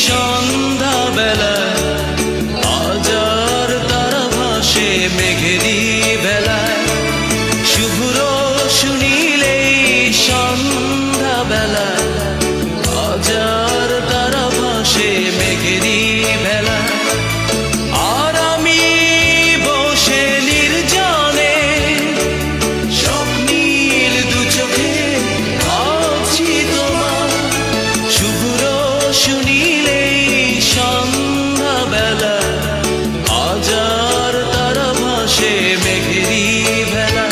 সন্ধ্যা বেলা হাজার তারা ভাসে মেঘেরি বেলায়, শুভ্র শুনিলেই সন্ধ্যা বেলা হাজার তারা ভাসে মেঘেরি বেলায়। আর আমি বসে নির্জনে স্বপ্নীল দু চোখে ভাবছি তোমার, শুভ্র শুনিলেই সন্ধ্যা বেলা হাজার তারা ভাসে মেঘেরি বেলা।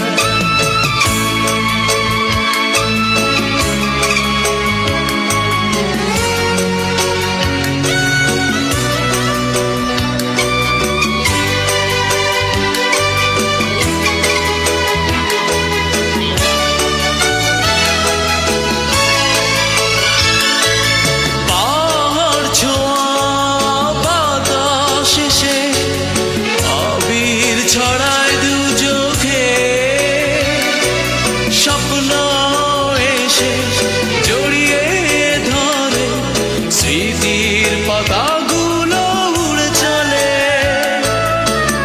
ছড়ায় দু চোখে স্বপ্ন এসে জড়িয়ে ধরে, স্মৃতির পাতাগুলো উড়ে চলে।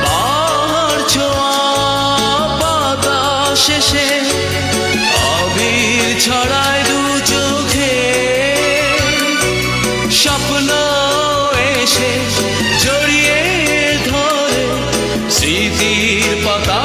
পাহাড় ছোঁয়া পাতা শেষে আবির ছড়ায় দু চোখে, স্বপ্ন এসে জড়িয়ে ধরে, স্মৃতির পাতা